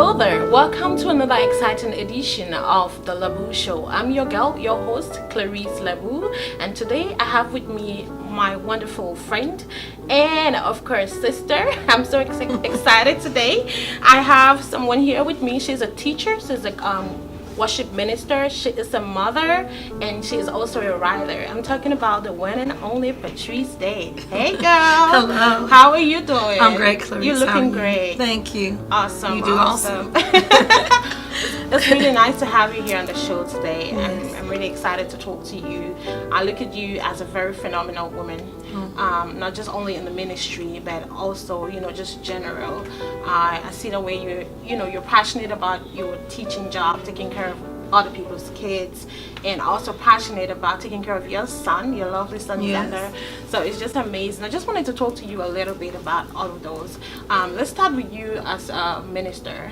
Hello there, welcome to another exciting edition of the Labu Show. I'm your girl, your host, Clarice Labu, and today I have with me my wonderful friend and of course sister. I'm so excited today. I have someone here with me. She's a teacher, she's a worship minister, she is a mother, and she is also a writer. I'm talking about the one and only Patrice Day. Hey girl. Hello. How are you doing? I'm great, Clarice. You're looking great. Thank you. Awesome. You do awesome. It's really nice to have you here on the show today. Yes. I'm really excited to talk to you. I look at you as a very phenomenal woman, not just only in the ministry, but also, just general. I see the way you're passionate about your teaching job, taking care of other people's kids, and also passionate about taking care of your son, your lovely son, Yes. Xander. So it's just amazing. I just wanted to talk to you a little bit about all of those. Let's start with you as a minister.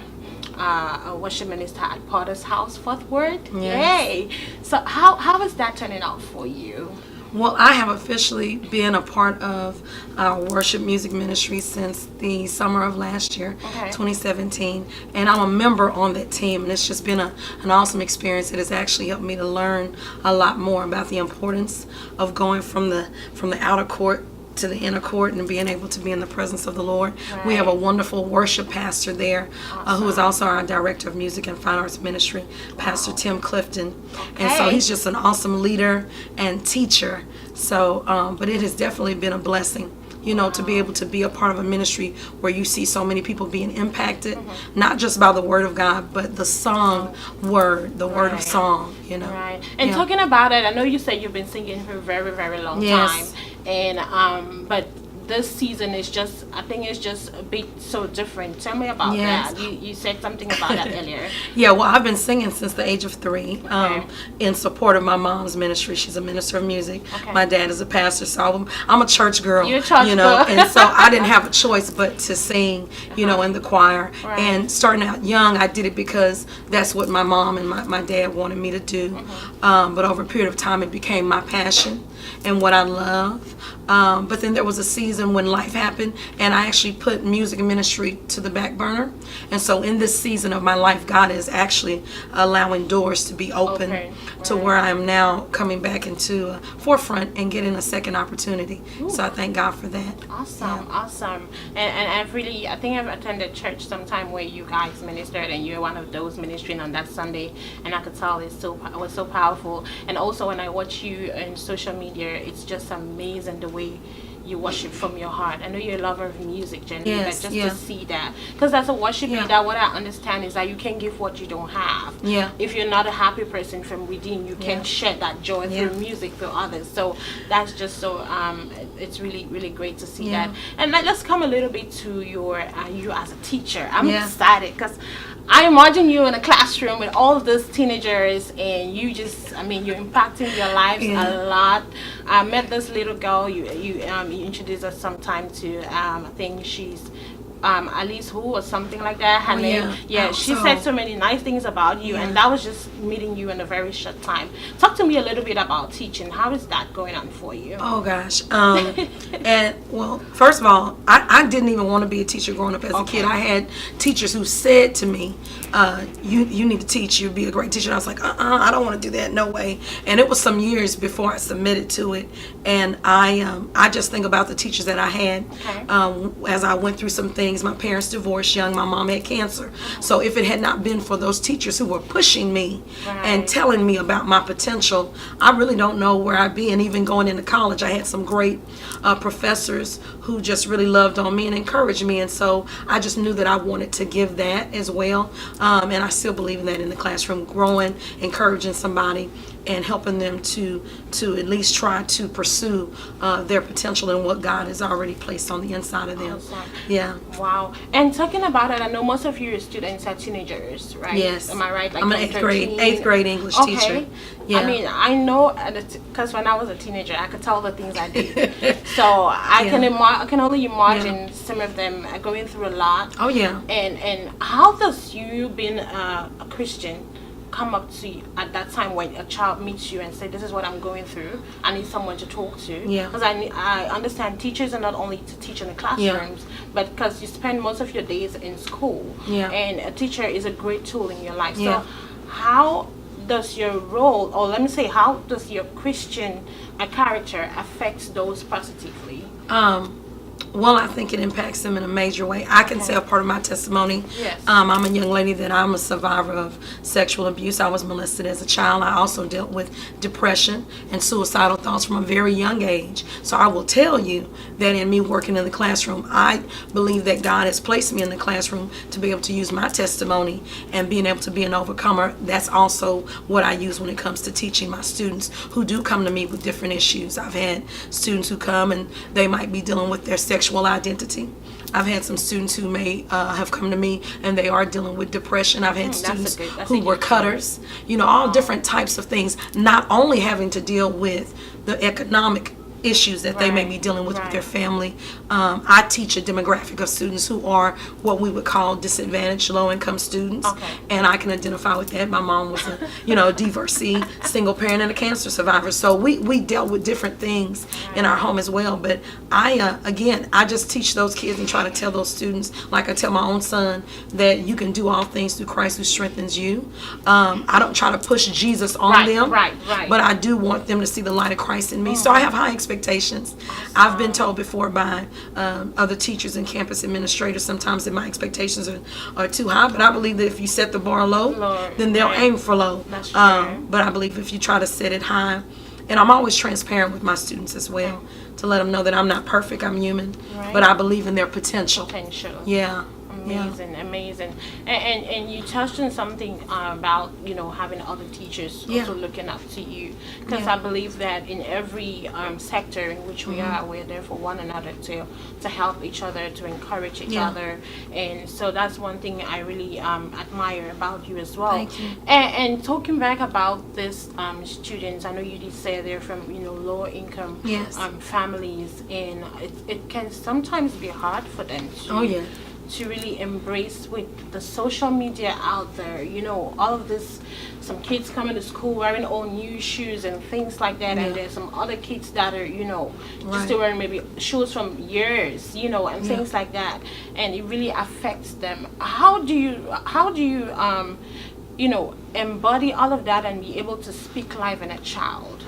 A worship minister at Potter's House, Fourth Word. Yes. Yay! So how is that turning out for you? Well, I have officially been a part of our worship music ministry since the summer of last year, Okay. 2017, and I'm a member on that team, and it's just been an awesome experience. It has actually helped me to learn a lot more about the importance of going from the outer court to the inner court and being able to be in the presence of the Lord. We have a wonderful worship pastor there, who is also our director of music and fine arts ministry, Pastor Tim Clifton. And so Okay. he's just an awesome leader and teacher. So, but it has definitely been a blessing, to be able to be a part of a ministry where you see so many people being impacted, not just by the word of God, but the song word, the word of Right. song, Right. And Yeah. talking about it, I know you said you've been singing for a very, very long Yes. time. And but this season is just, I think it's just a bit so different. Tell me about Yes. that. You said something about that earlier. Yeah, well, I've been singing since the age of 3, Okay. in support of my mom's ministry. She's a minister of music. Okay. My dad is a pastor, so I'm a church girl. You're a church girl. And so I didn't have a choice but to sing, in the choir. Right. And starting out young, I did it because that's what my mom and my dad wanted me to do. But over a period of time, it became my passion and what I love. But then there was a season when life happened, and I actually put music and ministry to the back burner. And so in this season of my life, God is actually allowing doors to be open Okay. to where I am now coming back into a forefront and getting a second opportunity. So I thank God for that. Awesome, awesome. And I think I've attended church sometime where you guys ministered, and you're one of those ministering on that Sunday, and I could tell it was so powerful. And also when I watch you on social media, it's just amazing the way you worship from your heart. I know you're a lover of music, Jenny, Yes, but just yeah. to see that, because as a worship Yeah. leader, what I understand is that you can give what you don't have. Yeah. If you're not a happy person from within, you can share that joy Yeah. through music to others. So that's just so it's really, really great to see Yeah. that. And let's come a little bit to you as a teacher. I'm Yeah. excited because I imagine you in a classroom with all of those teenagers, and you're impacting their lives Yeah. a lot. I met this little girl. You introduced us sometime to. I think she's Alice Who or something like that. Her name. Yeah. Oh, She so- said so many nice things about you, and that was just meeting you in a very short time. Talk to me a little bit about teaching. How is that going on for you? Oh gosh. And well, first of all, I didn't even want to be a teacher growing up as a kid. I had teachers who said to me, you need to teach, you'd be a great teacher. And I was like, I don't want to do that, no way. And it was some years before I submitted to it. And I just think about the teachers that I had as I went through some things. My parents divorced young, my mom had cancer. So if it had not been for those teachers who were pushing me and telling me about my potential, I really don't know where I'd be. And even going into college, I had some great professors who just really loved on me and encouraged me. And so I just knew that I wanted to give that as well. And I still believe in that in the classroom, growing, encouraging somebody and helping them to at least try to pursue their potential and what God has already placed on the inside of them. Awesome. Yeah. Wow. And talking about it, I know most of your students are teenagers, right? Yes. Am I right? Like I'm an from 13? eighth grade English teacher. Yeah. I mean, I know because when I was a teenager, I could tell the things I did. So I can only imagine some of them are going through a lot. Oh yeah. And how does you being a Christian come up to you at that time when a child meets you and say, this is what I'm going through, I need someone to talk to? Yeah. Because I understand teachers are not only to teach in the classrooms, but because you spend most of your days in school. Yeah. And a teacher is a great tool in your life. Yeah. So how does your role, or let me say, how does your Christian character affect those positively? Well, I think it impacts them in a major way. I can say a part of my testimony. Yes. I'm a young lady that I'm a survivor of sexual abuse. I was molested as a child. I also dealt with depression and suicidal thoughts from a very young age. So I will tell you that in me working in the classroom, I believe that God has placed me in the classroom to be able to use my testimony and being able to be an overcomer. That's also what I use when it comes to teaching my students who do come to me with different issues. I've had students who come and they might be dealing with their sexual identity. I've had some students who may have come to me and they are dealing with depression. I've had students who were cutters, all different types of things, not only having to deal with the economic issues that they may be dealing with their family. I teach a demographic of students who are what we would call disadvantaged, low-income students, and I can identify with that. My mom was a divorcee, single parent, and a cancer survivor. So we dealt with different things in our home as well. But I just teach those kids and try to tell those students, like I tell my own son, that you can do all things through Christ who strengthens you. I don't try to push Jesus on them, but I do want them to see the light of Christ in me. So I have high expectations. I've been told before by other teachers and campus administrators sometimes that my expectations are too high, but I believe that if you set the bar low, then they'll aim for low. That's true. But I believe if you try to set it high, and I'm always transparent with my students as well, to let them know that I'm not perfect, I'm human, but I believe in their potential. Yeah. Amazing. And you touched on something about having other teachers also looking up to you, because I believe that in every sector in which we are, we're there for one another to help each other, to encourage each other, and so that's one thing I really admire about you as well. Thank you. And talking back about this students, I know you did say they're from lower income families, and it can sometimes be hard for them to really embrace with the social media out there. All of this, some kids coming to school wearing all new shoes and things like that, and there's some other kids that are just wearing maybe shoes from years, and things like that, and it really affects them. How do you embody all of that and be able to speak live in a child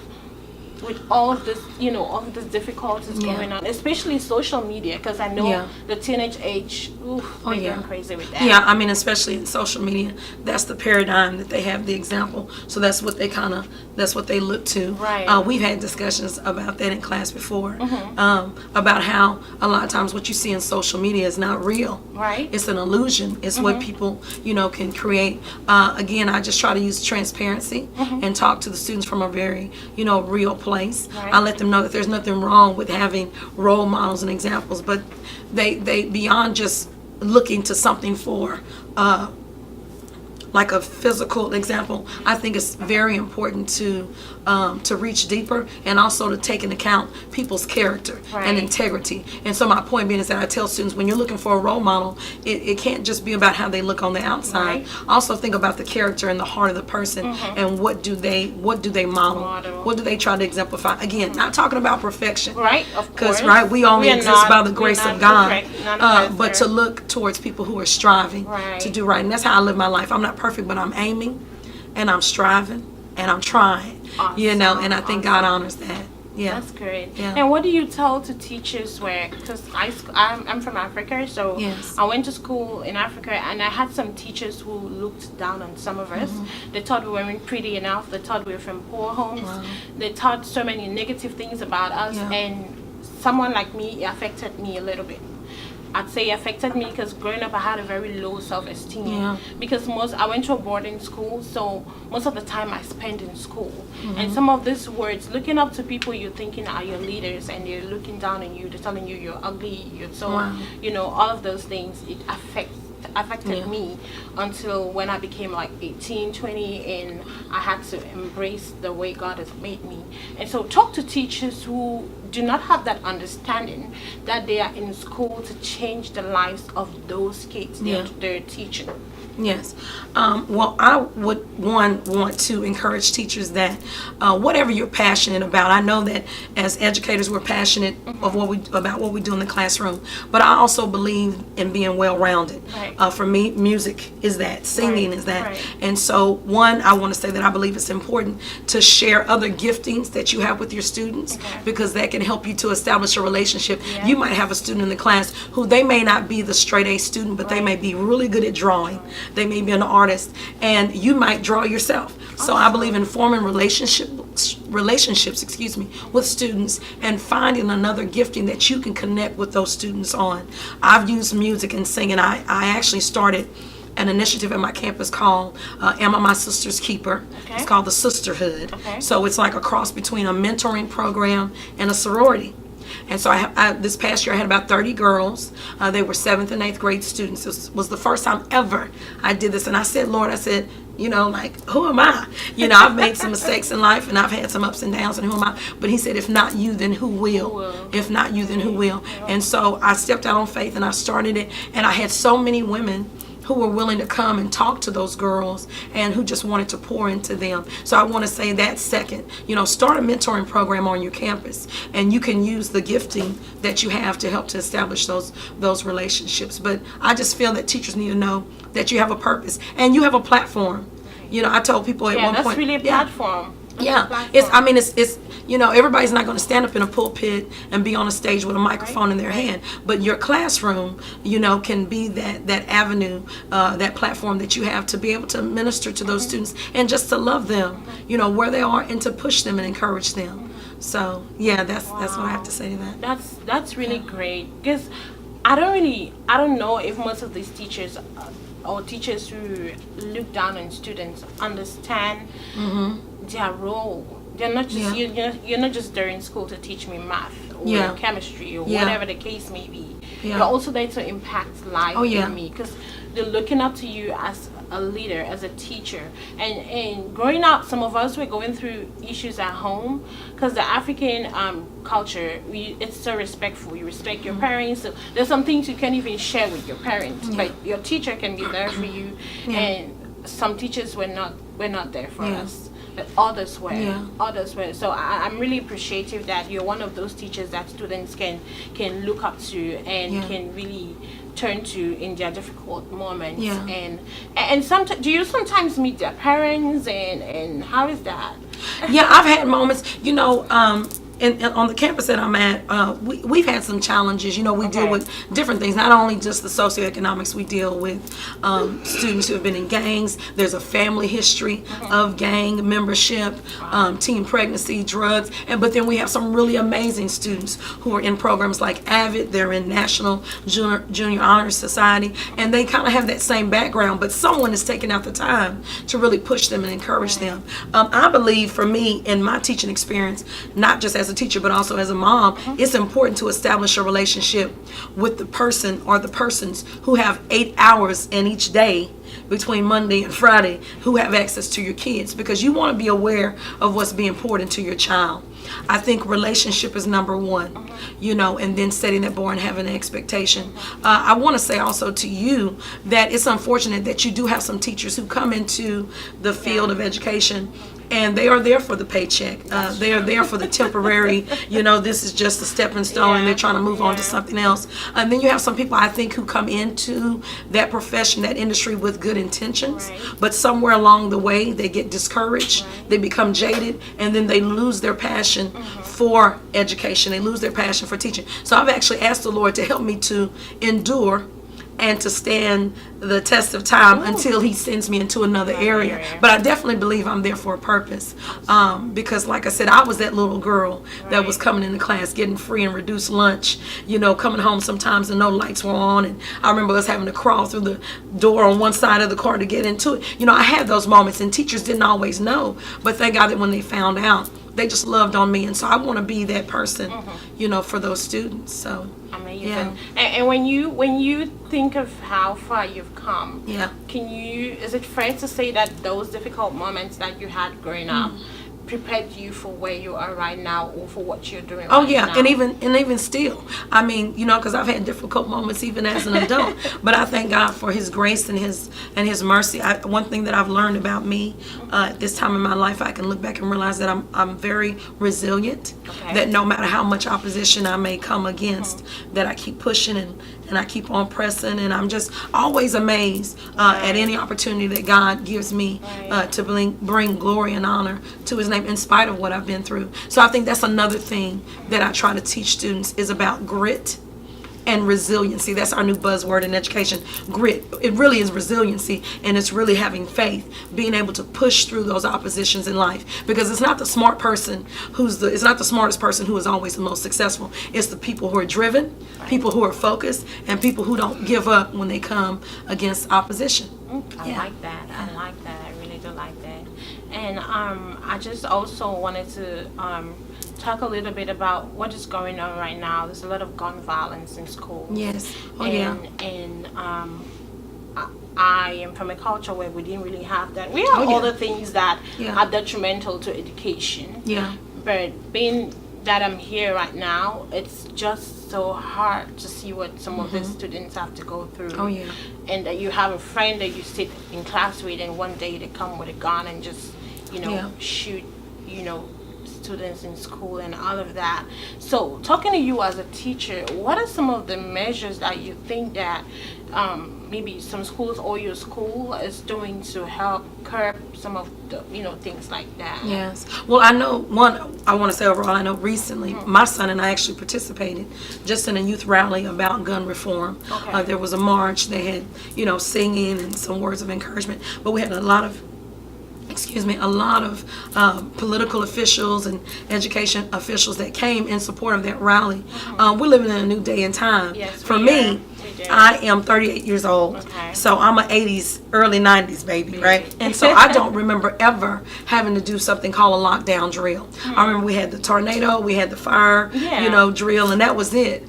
with all of this, all of these difficulties going on, especially social media, because I know the teenage age, they're going crazy with that. Yeah, I mean, especially in social media, that's the paradigm that they have, the example. So that's what they that's what they look to. Right. We've had discussions about that in class before, about how a lot of times what you see in social media is not real. Right. It's an illusion. It's what people, can create. Again, I just try to use transparency and talk to the students from a very, real place. I let them know that there's nothing wrong with having role models and examples, but they beyond just looking to something for like a physical example. I think it's very important to reach deeper and also to take into account people's character and integrity. And so my point being is that I tell students, when you're looking for a role model, it can't just be about how they look on the outside. Also think about the character and the heart of the person, and what do they model? What do they try to exemplify? Again, not talking about perfection, Of course, because we only exist by the grace of God, but to to look towards people who are striving to do right. And that's how I live my life. I'm not perfect, but I'm aiming and I'm striving and I'm trying. And I think God honors that. Yeah, that's great. And what do you tell to teachers because I'm from Africa, so I went to school in Africa, and I had some teachers who looked down on some of us. They thought we weren't pretty enough. They thought we were from poor homes. They thought so many negative things about us, and someone like me, it affected me a little bit. I'd say it affected me because growing up I had a very low self-esteem, because I went to a boarding school, so most of the time I spent in school, and some of these words, looking up to people you're thinking are your leaders, and they're looking down on you, they're telling you you're ugly, you're so all of those things, it affected me until when I became like 18, 20, and I had to embrace the way God has made me. And so talk to teachers who do not have that understanding that they are in school to change the lives of those kids they're teaching. Yes. Well, I would want to encourage teachers that whatever you're passionate about. I know that as educators we're passionate of about what we do in the classroom, but I also believe in being well-rounded. Right. For me, music is that, singing is that, Right. and so one, I want to say that I believe it's important to share other giftings that you have with your students because that can help you to establish a relationship. Yeah. You might have a student in the class who they may not be the straight A student, but they may be really good at drawing. They may be an artist, and you might draw yourself. So I believe in forming relationships, with students and finding another gifting that you can connect with those students on. I've used music and singing. I actually started an initiative at my campus called Am I My Sister's Keeper? Okay. It's called the Sisterhood. Okay. So it's like a cross between a mentoring program and a sorority. And so this past year I had about 30 girls. They were 7th and 8th grade students. This was the first time ever I did this. And I said, Lord, like, who am I? I've made some mistakes in life and I've had some ups and downs, and who am I? But he said, if not you, then who will? If not you, then who will? And so I stepped out on faith and I started it. And I had so many women who were willing to come and talk to those girls and who just wanted to pour into them. So I want to say that second, start a mentoring program on your campus, and you can use the gifting that you have to help to establish those relationships. But I just feel that teachers need to know that you have a purpose and you have a platform. I told people at one point, that's really a platform. It's everybody's not going to stand up in a pulpit and be on a stage with a microphone in their hand, but your classroom, can be that avenue, that platform that you have to be able to minister to those students and just to love them, where they are, and to push them and encourage them. So that's what I have to say to that. That's really great, because I don't know if most of these teachers or teachers who look down on students understand their role. They're not just you're not just there in school to teach me math or chemistry or whatever the case may be. You're also there to impact life in me, because they're looking up to you as a leader, as a teacher. And growing up, some of us were going through issues at home, because the African culture, it's so respectful. You respect your parents. So there's some things you can't even share with your parents, but your teacher can be there for you. And some teachers were not there for us. But others were. So I'm really appreciative that you're one of those teachers that students can look up to and can really turn to in their difficult moments. And sometimes, do you sometimes meet their parents, and how is that? I've had moments, and on the campus that I'm at, we've had some challenges. We deal with different things, not only just the socioeconomics. We deal with students who have been in gangs. There's a family history of gang membership, teen pregnancy, drugs, but then we have some really amazing students who are in programs like AVID. They're in National Junior Honor Society, and they kind of have that same background, but someone is taking out the time to really push them and encourage them. I believe, for me, in my teaching experience, not just as a teacher but also as a mom, it's important to establish a relationship with the person or the persons who have 8 hours in each day between Monday and Friday who have access to your kids, because you want to be aware of what's being poured into your child. I think relationship is number one, and then setting that bar and having an expectation. I want to say also to you that it's unfortunate that you do have some teachers who come into the field of education and they are there for the paycheck. They are there for the temporary, this is just a stepping stone, and they're trying to move on to something else. And then you have some people, I think, who come into that profession, that industry, with good intentions, but somewhere along the way they get discouraged, they become jaded, and then they lose their passion for education. They lose their passion for teaching. So I've actually asked the Lord to help me to endure and to stand the test of time until he sends me into another area. But I definitely believe I'm there for a purpose, because like I said, I was that little girl that was coming into class getting free and reduced lunch, coming home sometimes and no lights were on, and I remember us having to crawl through the door on one side of the car to get into it. I had those moments, and teachers didn't always know, but thank God that when they found out, they just loved on me. And so I want to be that person, for those students. So amazing. And when you think of how far you've come, is it fair to say that those difficult moments that you had growing up prepared you for where you are right now, or for what you're doing Oh right yeah, now? and even still, I mean, because I've had difficult moments even as an adult. But I thank God for His grace and His mercy. One thing that I've learned about me at this time in my life, I can look back and realize that I'm very resilient. Okay. That no matter how much opposition I may come against, that I keep pushing and I keep on pressing, and I'm just always amazed at any opportunity that God gives me to bring glory and honor to His name in spite of what I've been through. So I think that's another thing that I try to teach students is about grit and resiliency. That's our new buzzword in education. Grit. It really is resiliency, and it's really having faith, being able to push through those oppositions in life. Because it's not the smart person it's not the smartest person who is always the most successful. It's the people who are driven, people who are focused, and people who don't give up when they come against opposition. I like that. I like that. I really do like that. And I just also wanted to talk a little bit about what is going on right now. There's a lot of gun violence in schools. Yes. Oh, And I am from a culture where we didn't really have that. We have other things that are detrimental to education. Yeah. But being that I'm here right now, it's just so hard to see what some of the students have to go through. Oh, yeah. And that you have a friend that you sit in class with, and one day they come with a gun and just, shoot, students in school and all of that. So talking to you as a teacher, what are some of the measures that you think that maybe some schools or your school is doing to help curb some of the things like that? Yes. Well, I know I want to say overall, I know recently my son and I actually participated just in a youth rally about gun reform. Okay. There was a march. They had singing and some words of encouragement, but we had a lot of political officials and education officials that came in support of that rally. We're living in a new day and time. Yes, For we me, are. I am 38 years old, Okay. so I'm an 80s, early 90s baby, right? And so I don't remember ever having to do something called a lockdown drill. I remember we had the tornado, we had the fire, drill, and that was it.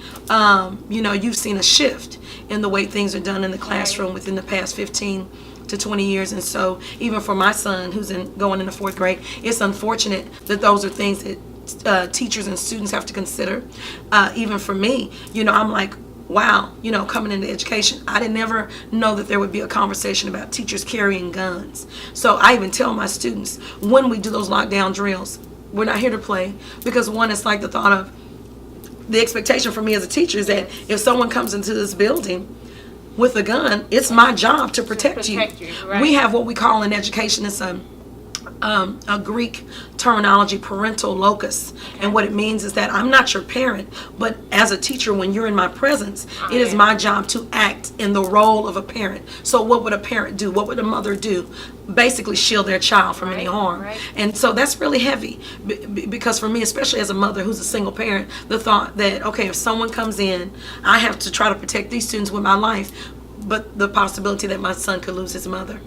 You've seen a shift in the way things are done in the classroom within the past 15 to 20 years. And so even for my son who's going into 4th grade, it's unfortunate that those are things that teachers and students have to consider. Even for me, I'm like, wow, coming into education, I didn't ever know that there would be a conversation about teachers carrying guns. So I even tell my students when we do those lockdown drills, we're not here to play, because one, it's like the thought of the expectation for me as a teacher is that if someone comes into this building with a gun, it's my job to protect you. Right. We have what we call in education, it's a Greek terminology, parental locus. And what it means is that I'm not your parent, but as a teacher, when you're in my presence, it is my job to act in the role of a parent. So what would a parent do? What would a mother do? Basically shield their child from any harm. Right. And so that's really heavy, because for me, especially as a mother who's a single parent, the thought that, okay, if someone comes in, I have to try to protect these students with my life, but the possibility that my son could lose his mother.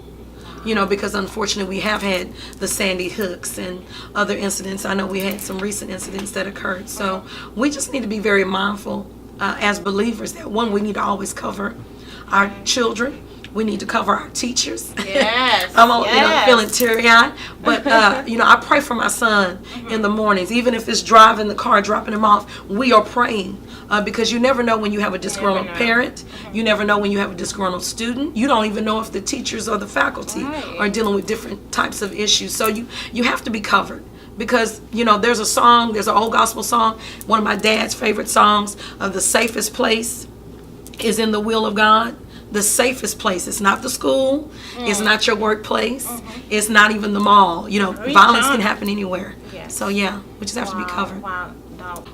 Because unfortunately we have had the Sandy Hooks and other incidents. I know we had some recent incidents that occurred. So we just need to be very mindful as believers that, one, we need to always cover our children. We need to cover our teachers. Yes. I'm feeling teary-eyed. But, I pray for my son in the mornings. Even if it's driving the car, dropping him off, we are praying. Because you never know when you have a disgruntled parent. You never know when you have a disgruntled student. You don't even know if the teachers or the faculty are dealing with different types of issues. So you have to be covered. Because, there's an old gospel song, one of my dad's favorite songs, of the safest place is in the will of God. The safest place. It's not the school. It's not your workplace. It's not even the mall. Violence can happen anywhere. Yes. So we just have to be covered.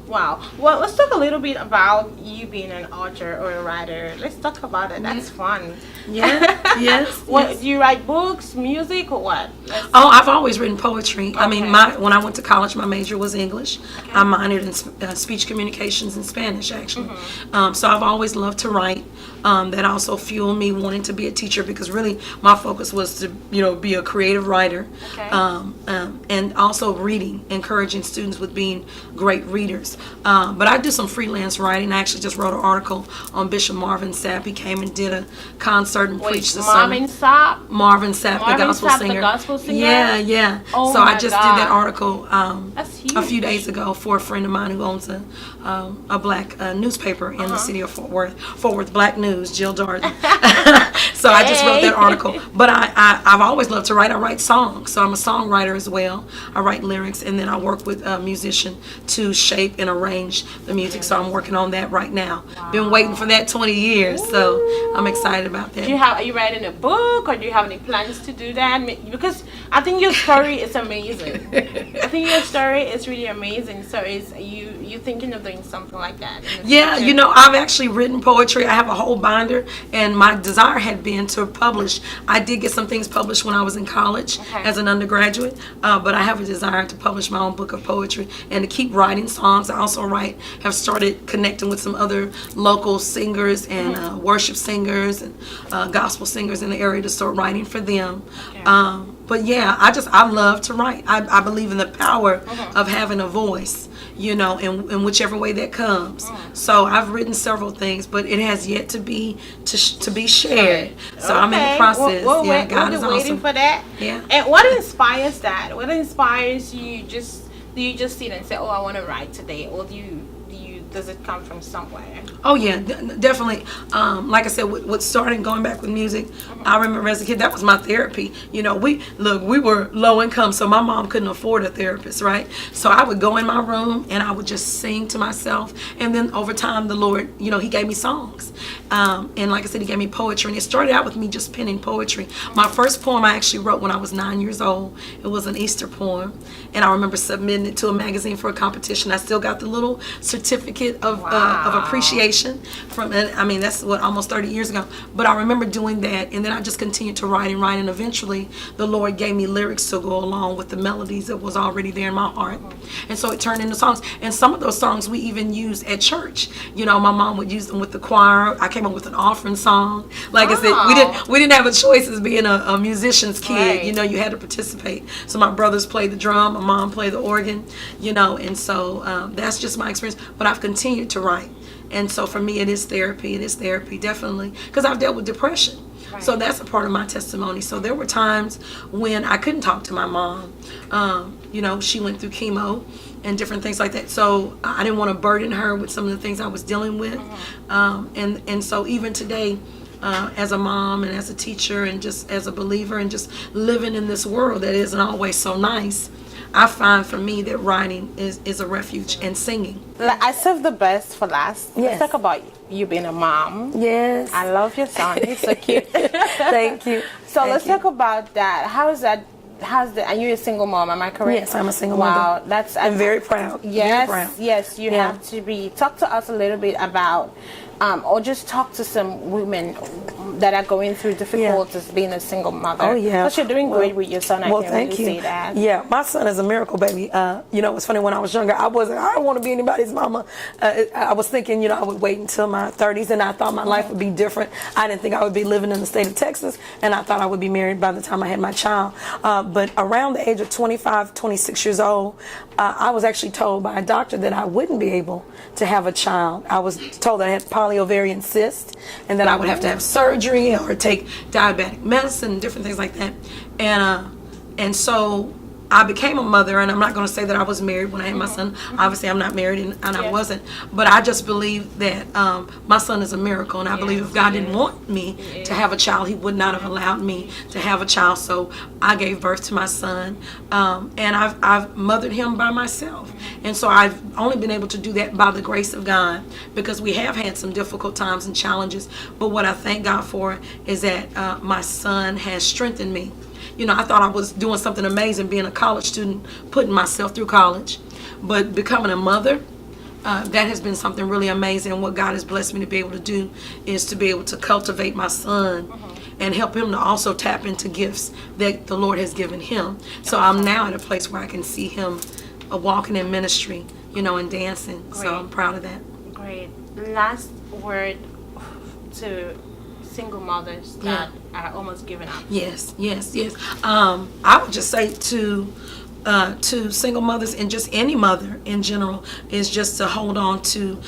Wow. Well, let's talk a little bit about you being an author or a writer. Let's talk about it. That's fun. Yeah. Yes. Do you write books, music, or what? I've always written poetry. Okay. I mean, when I went to college, my major was English. Okay. I minored in speech communications and Spanish, actually. So I've always loved to write. That also fueled me wanting to be a teacher, because really my focus was to be a creative writer. Okay. And also reading, encouraging students with being great readers. But I do some freelance writing. I actually just wrote an article on Bishop Marvin Sapp. He came and did a concert and preached the Marvin sermon. Sapp? Marvin Sapp, the gospel Sapp, singer. the gospel singer? Yeah, yeah. Oh so I my just God. did that article That's huge. a few days ago for a friend of mine who owns a black newspaper in the city of Fort Worth Black News, Jill Darden. So I just wrote that article. But I've always loved to write. I write songs, so I'm a songwriter as well. I write lyrics, and then I work with a musician to shape and arrange the music. So I'm working on that right now. Wow. Been waiting for that 20 years, so I'm excited about that. Are you writing a book, or do you have any plans to do that? Because I think your story is amazing. I think your story is really amazing. So is you thinking of doing something like that? Yeah, you know, I've actually written poetry. I have a whole binder, and my desire had been to publish. I did get some things published when I was in college as an undergraduate, but I have a desire to publish my own book of poetry and to keep writing songs. I also have started connecting with some other local singers and worship singers and gospel singers in the area to start writing for them. But yeah, I love to write. I believe in the power of having a voice, you know, in whichever way that comes. So I've written several things, but it has yet to be shared. So I'm in the process. God is waiting awesome. for that. Yeah. And what inspires that? What inspires you? Do you just sit and say, "Oh, I want to write today," or does it come from somewhere? Oh yeah, definitely. Like I said, with starting going back with music, I remember as a kid that was my therapy. You know, we were low income, so my mom couldn't afford a therapist, right? So I would go in my room and I would just sing to myself, and then over time, the Lord, you know, He gave me songs, and like I said, He gave me poetry, and it started out with me just penning poetry. My first poem I actually wrote when I was 9 years old. It was an Easter poem, and I remember submitting it to a magazine for a competition. I still got the little certificate of appreciation from it. I mean, that's almost 30 years ago. But I remember doing that, and then I just continued to write, and eventually the Lord gave me lyrics to go along with the melodies that was already there in my heart. And so it turned into songs. And some of those songs we even used at church. You know, my mom would use them with the choir. I came up with an offering song. Like I said, we didn't have a choice as being a musician's kid. Right. You know, you had to participate. So my brothers played the drum, my mom played the organ, you know, and so that's just my experience. But I've continued to write. And so for me, it is therapy, definitely, because I've dealt with depression. Right. So that's a part of my testimony. So there were times when I couldn't talk to my mom. You know, she went through chemo and different things like that. So I didn't want to burden her with some of the things I was dealing with. And so even today, as a mom and as a teacher and just as a believer and just living in this world that isn't always so nice, I find for me that writing is a refuge, and singing. I saved the best for last. Yes. Let's talk about you being a mom. Yes. I love your son. He's so cute. Thank you. So let's talk about that. Are you a single mom? Am I correct? Yes, I'm a single mother. mother. Wow, I'm very proud. Yes, very proud. yes. You have to be. Talk to us a little bit about, or just talk to some women that are going through difficulties being a single mother. Oh yeah, because you're doing great with your son. I can thank really you. say that. Yeah, my son is a miracle baby. You know, it's funny, when I was younger, I don't want to be anybody's mama. I was thinking, you know, I would wait until my 30s, and I thought my life would be different. I didn't think I would be living in the state of Texas, and I thought I would be married by the time I had my child. But around the age of 25, 26 years old, I was actually told by a doctor that I wouldn't be able to have a child. I was told that I had polyovarian cyst, and that I would have to have surgery or take diabetic medicine and different things like that. And so I became a mother, and I'm not going to say that I was married when I had my son. Obviously, I'm not married, and I wasn't. But I just believe that my son is a miracle, and I believe if God didn't want me to have a child, He would not have allowed me to have a child. So I gave birth to my son, and I've mothered him by myself. And so I've only been able to do that by the grace of God, because we have had some difficult times and challenges. But what I thank God for is that my son has strengthened me. You know, I thought I was doing something amazing being a college student, putting myself through college. But becoming a mother, that has been something really amazing. And what God has blessed me to be able to do is to be able to cultivate my son and help him to also tap into gifts that the Lord has given him. So I'm now at a place where I can see him walking in ministry, you know, and dancing. Great. So I'm proud of that. Great. Last word to single mothers that are almost giving up. Yes. I would just say to to single mothers and just any mother in general is just to hold on to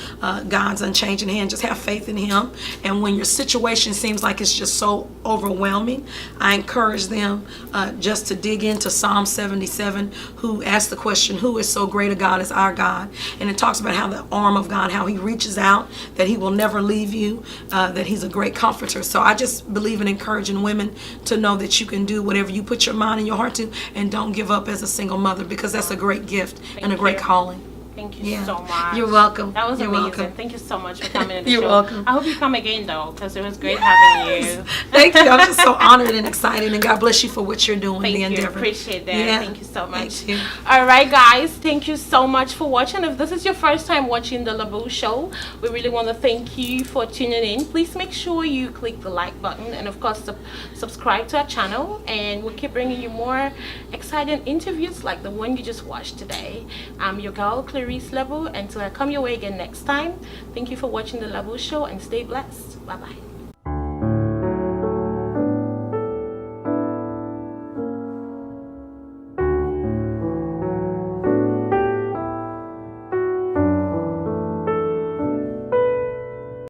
God's unchanging hand. Just have faith in Him. And when your situation seems like it's just so overwhelming, I encourage them just to dig into Psalm 77, who asks the question, who is so great a God as our God? And it talks about how the arm of God, how He reaches out, that He will never leave you, that He's a great comforter. So I just believe in encouraging women to know that you can do whatever you put your mind and your heart to, and don't give up as a single mother, because that's a great gift and a great calling. Thank you so much. You're welcome. That was You're amazing. welcome. Thank you so much for coming to the You're show. welcome. I hope you come again though, because it was great having you. Thank you. I'm just so honored and excited, and God bless you for what you're doing. Thank the you. endeavor. Appreciate that. Yeah. Thank you so much. Thank you. All right, guys. Thank you so much for watching. If this is your first time watching the Labu show, we really want to thank you for tuning in. Please make sure you click the like button, and of course subscribe to our channel, and we'll keep bringing you more exciting interviews like the one you just watched today. I'm your girl Clarice Labu. Until I come your way again next time, thank you for watching the Labu show, and stay blessed. Bye bye.